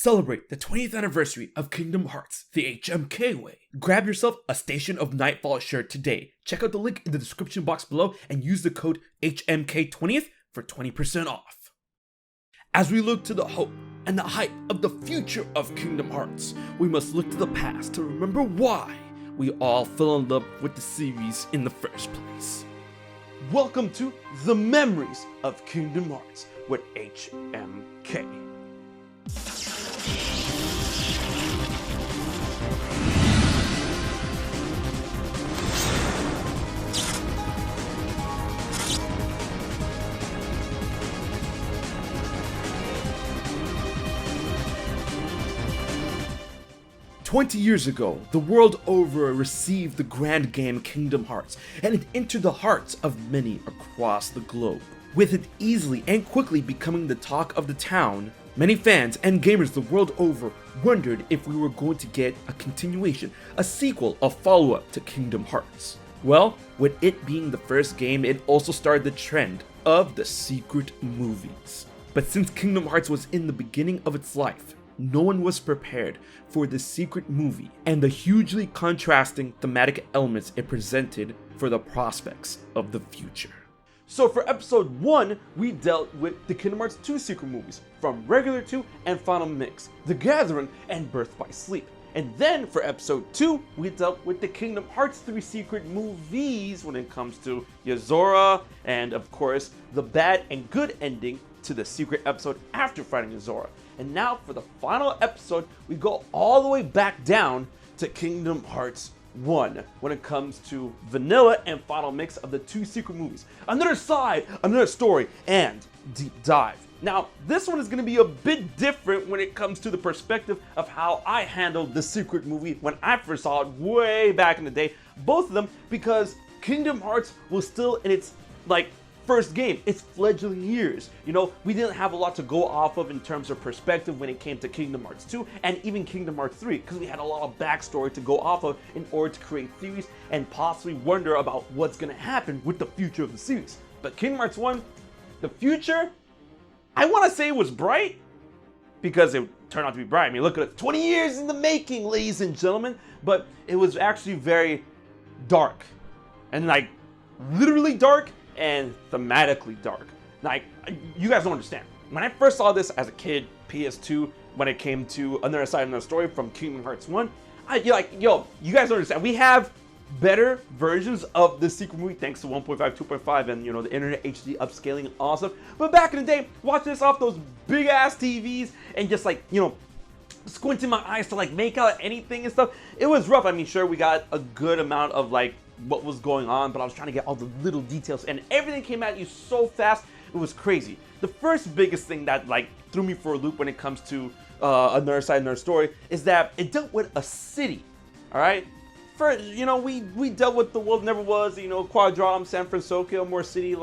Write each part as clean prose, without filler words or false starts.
Celebrate the 20th anniversary of Kingdom Hearts the HMK way. Grab yourself a Station of Nightfall shirt today. Check out the link in the description box below and use the code HMK20th for 20% off. As we look to the hope and the hype of the future of Kingdom Hearts, we must look to the past to remember why we all fell in love with the series in the first place. Welcome to The Memories of Kingdom Hearts with HMK. 20 years ago, the world over received the grand game Kingdom Hearts, and it entered the hearts of many across the globe. With it easily and quickly becoming the talk of the town, many fans and gamers the world over wondered if we were going to get a continuation, a sequel, a follow-up to Kingdom Hearts. Well, with it being the first game, it also started the trend of the secret movies. But since Kingdom Hearts was in the beginning of its life, no one was prepared for the secret movie and the hugely contrasting thematic elements it presented for the prospects of the future. So for episode 1, we dealt with the Kingdom Hearts 2 secret movies, from Regular 2 and Final Mix, The Gathering, and Birth by Sleep. And then for episode 2, we dealt with the Kingdom Hearts 3 secret movies when it comes to Yozora, and of course, the bad and good ending to the secret episode after fighting Yozora. And now for the final episode, we go all the way back down to Kingdom Hearts 1 when it comes to vanilla and final mix of the 2 secret movies. Another side, another story, and deep dive. Now, this one is going to be a bit different when it comes to the perspective of how I handled the secret movie when I first saw it way back in the day. Both of them because Kingdom Hearts was still in its, first game, its fledgling years. You know, we didn't have a lot to go off of in terms of perspective when it came to Kingdom Hearts 2 and even Kingdom Hearts 3, because we had a lot of backstory to go off of in order to create theories and possibly wonder about what's going to happen with the future of the series. But Kingdom Hearts 1, the future, I want to say it was bright, because it turned out to be bright. I mean, look at it, 20 years in the making, ladies and gentlemen, but it was actually very dark, and literally dark, and thematically dark. You guys don't understand. When I first saw this as a kid, PS2, when it came to Another Side, Another Story from Kingdom Hearts 1, you guys don't understand. We have better versions of the secret movie thanks to 1.5, 2.5, and the internet HD upscaling and all stuff. But back in the day, watching this off those big ass TVs and just squinting my eyes to make out anything and stuff, it was rough. I mean, sure, we got a good amount of what was going on, but I was trying to get all the little details, and everything came at you so fast, it was crazy. The first biggest thing that threw me for a loop when it comes to Another Side, Another Story is that it dealt with a city. All right, first, we dealt with the world never was, Quadrom, San Francisco, more city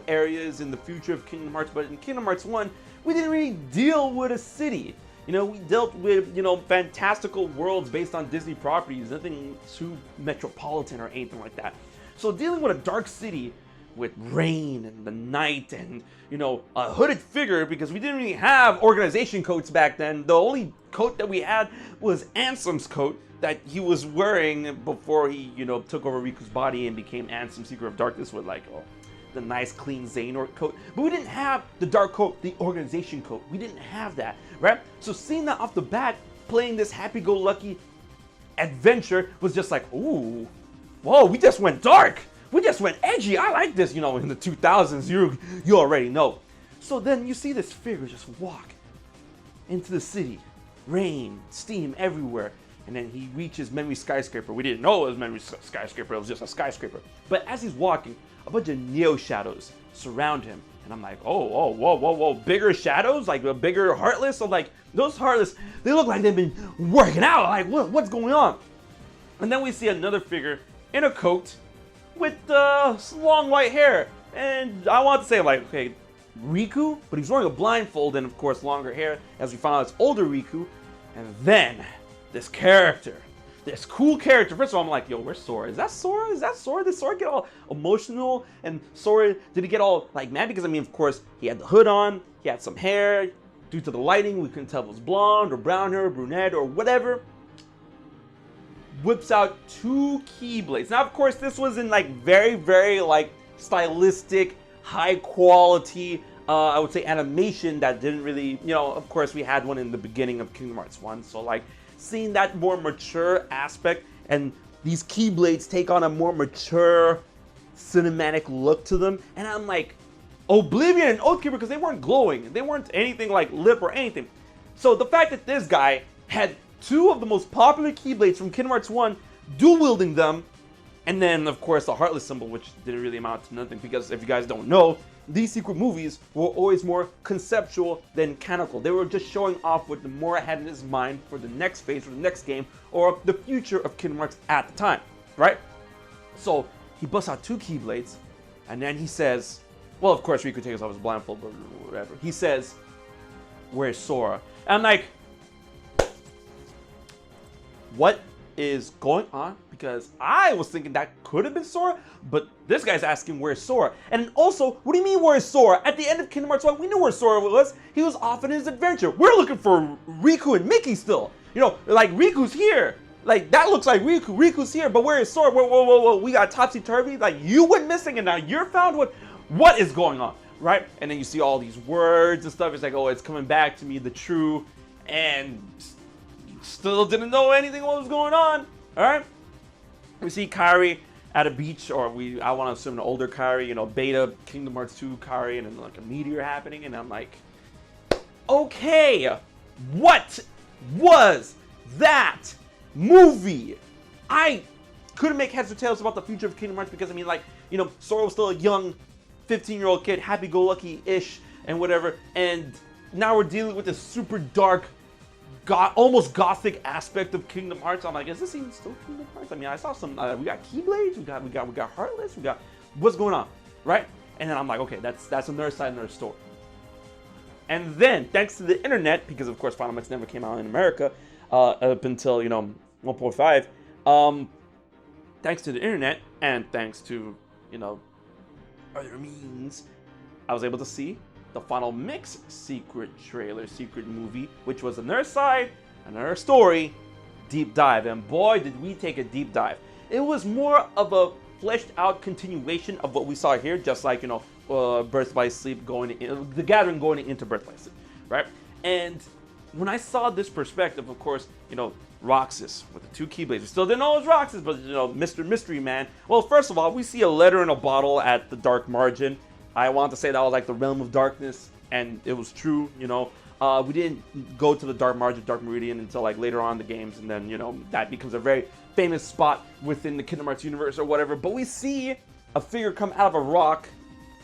areas in the future of Kingdom Hearts, but in Kingdom Hearts 1, we didn't really deal with a city. We dealt with, fantastical worlds based on Disney properties, nothing too metropolitan or anything like that. So dealing with a dark city with rain and the night and, a hooded figure, because we didn't really have organization coats back then. The only coat that we had was Ansem's coat that he was wearing before he, took over Riku's body and became Ansem, Seeker of Darkness, with the nice clean Xehanort coat. But we didn't have the dark coat, the organization coat. We didn't have that, right? So seeing that off the bat, playing this happy-go-lucky adventure was just ooh, whoa, we just went dark. We just went edgy. I like this, in the 2000s, you already know. So then you see this figure just walk into the city, rain, steam everywhere, and then he reaches Memory Skyscraper. We didn't know it was Memory Skyscraper, it was just a skyscraper. But as he's walking, a bunch of Neo shadows surround him, and I'm whoa, bigger shadows, a bigger Heartless. So those Heartless, they look like they've been working out. What's going on? And then we see another figure in a coat with long white hair, and I want to say okay, Riku, but he's wearing a blindfold and of course longer hair, as we found out it's older Riku. And then this character, this cool character. First of all, I'm yo, where's Sora? Is that Sora? Is that Sora? Did Sora get all emotional? And Sora, did he get all mad? Because of course, he had the hood on, he had some hair, due to the lighting, we couldn't tell if it was blonde or brown hair, or brunette or whatever. Whips out 2 Keyblades. Now, of course, this was in like very, very like stylistic, high quality, I would say animation that didn't really, you know, of course we had one in the beginning of Kingdom Hearts 1. So like seeing that more mature aspect and these Keyblades take on a more mature cinematic look to them. And I'm like, Oblivion and Oathkeeper, because they weren't glowing. They weren't anything like lip or anything. So the fact that this guy had 2 of the most popular Keyblades from Kingdom Hearts 1, dual wielding them, and then of course the Heartless symbol, which didn't really amount to nothing, because if you guys don't know, these secret movies were always more conceptual than canonical. They were just showing off what the Mora had in his mind for the next phase or the next game or the future of Kingdom Hearts at the time, right? So he busts out 2 Keyblades, and then he says, well, of course Riku takes off his blindfold, but whatever. He says, "Where's Sora?" And I'm like, what is going on? Because I was thinking that could have been Sora, but this guy's asking where's Sora. And also, what do you mean where's Sora? At the end of Kingdom Hearts 1, we knew where Sora was. He was off on his adventure. We're looking for Riku and Mickey still. You know, like Riku's here. Like that looks like Riku. Riku's here, but where is Sora? Whoa. We got topsy-turvy. Like you went missing and now you're found. What is going on? Right? And then you see all these words and stuff. It's like, oh, it's coming back to me, the true, and still didn't know anything what was going on. All right. We see Kairi at a beach, or I want to assume an older Kairi, you know, beta Kingdom Hearts 2 Kairi, and then like a meteor happening, and I'm like, okay, what was that movie? I couldn't make heads or tails about the future of Kingdom Hearts because, I mean, like, you know, Sora was still a young 15-year-old kid, happy-go-lucky-ish and whatever, and now we're dealing with this super dark, almost gothic aspect of Kingdom Hearts. I'm like, is this even still Kingdom Hearts? I mean, I saw some, we got Keyblades, we got Heartless, we got, what's going on, right? And then I'm like, okay, that's another side, another story. And then, thanks to the internet, because of course Final Mix never came out in America up until, you know, 1.5, thanks to the internet and thanks to, you know, other means, I was able to see the Final Mix secret trailer, secret movie, which was another side, another story, deep dive. And boy, did we take a deep dive. It was more of a fleshed out continuation of what we saw here, just like, you know, Birth by Sleep the Gathering going into Birth by Sleep, right? And when I saw this perspective, of course, you know, Roxas with the 2 Keyblades. We still didn't know it was Roxas, but, you know, Mr. Mystery Man. Well, first of all, we see a letter in a bottle at the Dark Margin. I want to say that was like the Realm of Darkness, and it was true, you know. We didn't go to the Dark Margin, Dark Meridian until like later on in the games, and then, you know, that becomes a very famous spot within the Kingdom Hearts universe or whatever. But we see a figure come out of a rock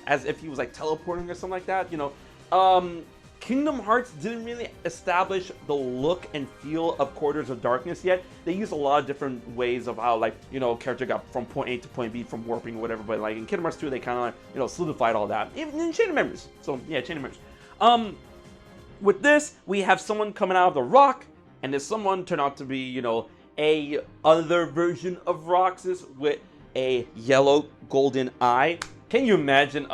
as if he was like teleporting or something like that, you know. Kingdom Hearts didn't really establish the look and feel of Corridors of Darkness yet. They used a lot of different ways of how, like, you know, character got from point A to point B, from warping or whatever. But like in Kingdom Hearts 2, they kind of like, you know, solidified all that. Even in Chain of Memories. So yeah, Chain of Memories. With this, we have someone coming out of the rock, and this someone turned out to be, you know, a other version of Roxas with a yellow golden eye. Can you imagine?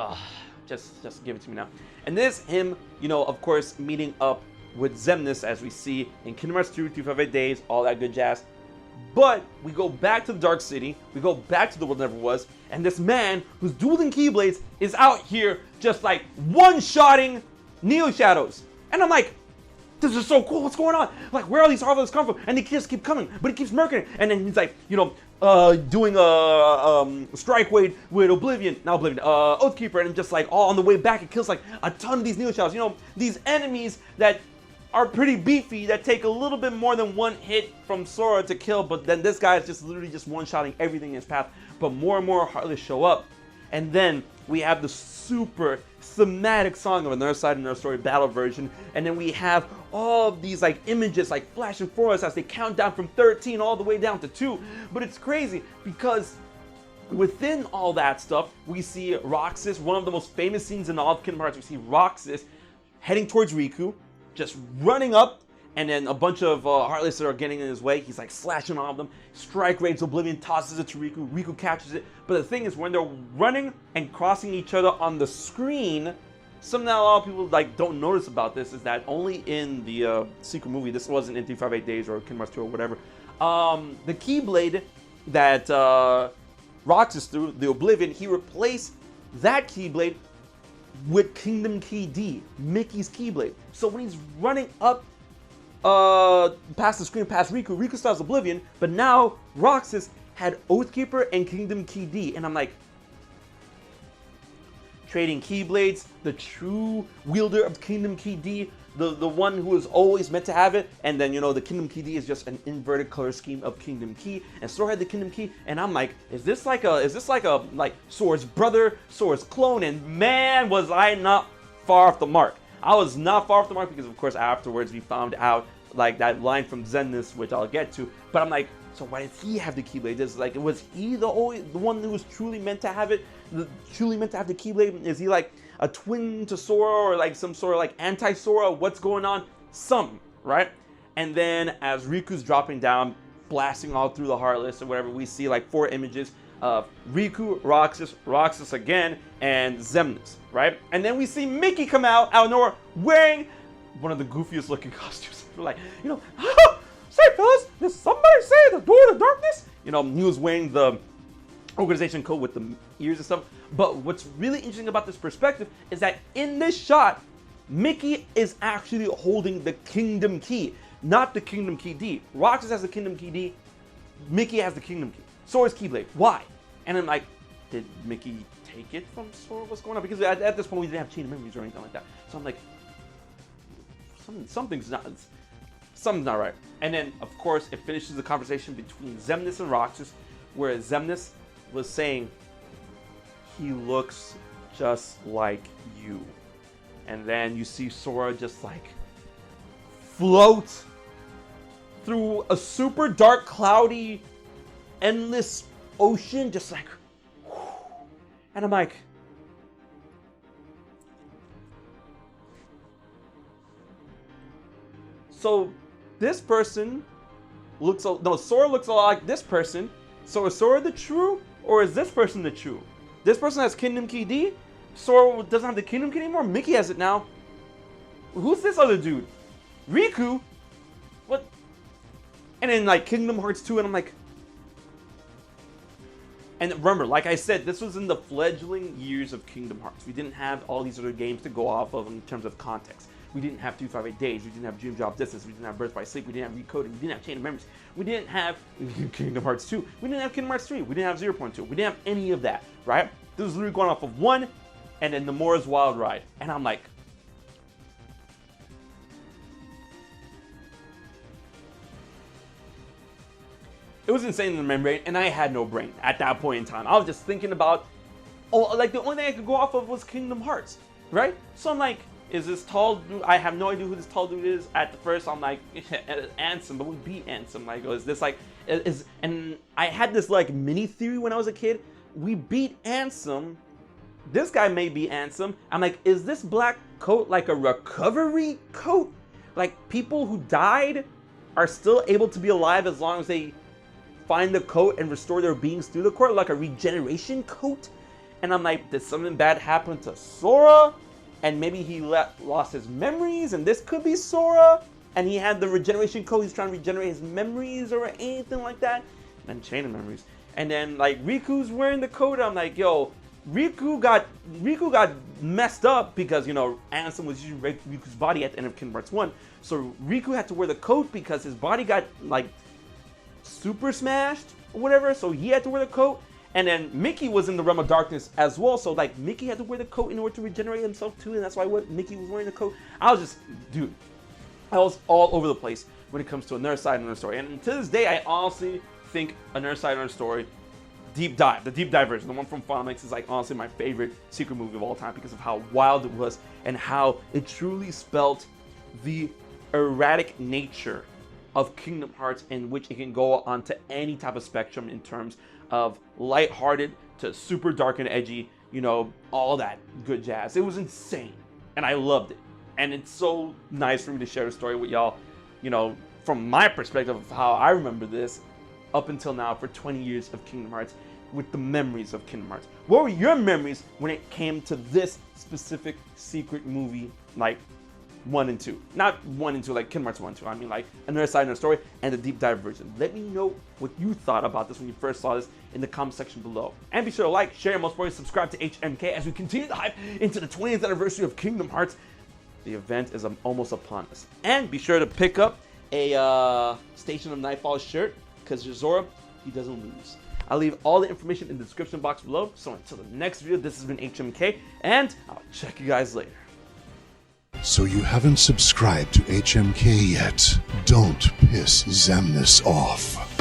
Just give it to me now. And this him, you know, of course, meeting up with Xemnas, as we see in Kingdom Hearts 2, 358 Days, all that good jazz. But we go back to the Dark City, we go back to the world never was, and this man who's dueling Keyblades is out here just like one-shotting Neo Shadows. And I'm like, this is so cool, what's going on? Like, where are these Harvests come from? And they just keep coming, but he keeps murking it. And then he's like, you know, doing a strike wave with Oathkeeper, and just like all on the way back, it kills like a ton of these Neo Shadows. You know, these enemies that are pretty beefy, that take a little bit more than one hit from Sora to kill, but then this guy is just literally just one-shotting everything in his path. But more and more Heartless show up, and then we have the super thematic song of Another Side, Another Story battle version, and then we have all of these like images like flashing for us as they count down from 13 all the way down to 2. But it's crazy because within all that stuff, we see Roxas, one of the most famous scenes in all of Kingdom Hearts. We see Roxas heading towards Riku, just running up, and then a bunch of Heartless are getting in his way. He's like slashing all of them. Strike Raids Oblivion, tosses it to Riku. Riku catches it. But the thing is, when they're running and crossing each other on the screen, something that a lot of people like don't notice about this is that only in the secret movie, this wasn't in 358 Days or Kingdom Hearts 2 or whatever, the Keyblade that Roxas threw, the Oblivion, he replaced that Keyblade with Kingdom Key D, Mickey's Keyblade. So when he's running up past the screen, past Riku, Riku styles Oblivion, but now Roxas had Oathkeeper and Kingdom Key D, and I'm like, trading Keyblades, the true wielder of Kingdom Key D, the one who is always meant to have it, and then, you know, the Kingdom Key D is just an inverted color scheme of Kingdom Key, and Sora had the Kingdom Key, and I'm like, is this like Sora's brother, Sora's clone? And man, was I not far off the mark. I was not far off the mark, because of course afterwards we found out like that line from Zenith, which I'll get to, but I'm like, so why did he have the Keyblade? Is like, was he the one who was truly meant to have it? Truly meant to have the Keyblade? Is he like a twin to Sora, or like some sort of like anti-Sora? What's going on? Something, right? And then as Riku's dropping down, blasting all through the Heartless or whatever, we see like 4 images of Riku, Roxas again, and Xemnas, right? And then we see Mickey come out of nowhere wearing one of the goofiest looking costumes. We're like, you know, say fellas, did somebody say the door to darkness? You know, he was wearing the organization code with the ears and stuff. But what's really interesting about this perspective is that in this shot, Mickey is actually holding the Kingdom Key, not the Kingdom Key D. Roxas has the Kingdom Key D, Mickey has the Kingdom Key. Sora's Keyblade, why? And I'm like, did Mickey take it from Sora? What's going on? Because at this point we didn't have chain of memories or anything like that. So I'm like, something's not right. And then, of course, it finishes the conversation between Xemnas and Roxas, where Xemnas was saying, he looks just like you. And then you see Sora just like float through a super dark, cloudy, endless ocean, just like, whew. And I'm like, so this person looks, Sora looks a lot like this person. So is Sora the true, or is this person the true? This person has Kingdom Key D. Sora doesn't have the Kingdom Key anymore. Mickey has it now. Who's this other dude? Riku? What? And then like Kingdom Hearts 2, and I'm like, and remember, like I said, this was in the fledgling years of Kingdom Hearts. We didn't have all these other games to go off of in terms of context. We didn't have 258 Days, we didn't have Dream Drop Distance, we didn't have Birth by Sleep, we didn't have Recoding, we didn't have Chain of Memories, we didn't have Kingdom Hearts 2, we didn't have Kingdom Hearts 3, we didn't have 0.2, we didn't have any of that, right? This was literally going off of one, and then Nomura's Wild Ride. And I'm like, it was insane in the membrane, and I had no brain at that point in time. I was just thinking about, like the only thing I could go off of was Kingdom Hearts, right? So I'm like, is this tall dude? I have no idea who this tall dude is. At the first, I'm like, Ansem, but we beat Ansem. Like, is this like, and I had this like mini theory when I was a kid. We beat Ansem. This guy may be Ansem. I'm like, is this black coat like a recovery coat? Like, people who died are still able to be alive as long as they find the coat and restore their beings through the coat, like a regeneration coat? And I'm like, did something bad happen to Sora? And maybe he lost his memories, and this could be Sora, and he had the regeneration code, he's trying to regenerate his memories or anything like that. And Chain of Memories. And then like Riku's wearing the coat. I'm like, yo, Riku got messed up because, you know, Ansem was using Riku's body at the end of Kingdom Hearts 1. So Riku had to wear the coat because his body got like super smashed or whatever, so he had to wear the coat. And then Mickey was in the realm of darkness as well, so like Mickey had to wear the coat in order to regenerate himself too, and that's why Mickey was wearing the coat. I was just, dude, I was all over the place when it comes to Another Side, Another Story. And to this day, I honestly think Another Side, Another Story, the deep dive version, the one from Final Mix, is like honestly my favorite secret movie of all time because of how wild it was and how it truly spelt the erratic nature of Kingdom Hearts, in which it can go onto any type of spectrum in terms of lighthearted to super dark and edgy, you know, all that good jazz. It was insane, and I loved it. And it's so nice for me to share the story with y'all, you know, from my perspective of how I remember this up until now for 20 years of Kingdom Hearts. with the memories of Kingdom Hearts? What were your memories when it came to this specific secret movie, like 1 and 2? Not 1 and 2 like Kingdom Hearts 1 and 2, I mean like another side of the story and the deep dive version. Let me know what you thought about this when you first saw this in the comment section below. And be sure to like, share, and most importantly, subscribe to HMK as we continue to hype into the 20th anniversary of Kingdom Hearts. The event is almost upon us. And be sure to pick up a Station of Nightfall shirt, because Zora, he doesn't lose. I'll leave all the information in the description box below. So until the next video, this has been HMK, and I'll check you guys later. So you haven't subscribed to HMK yet? Don't piss Xemnas off.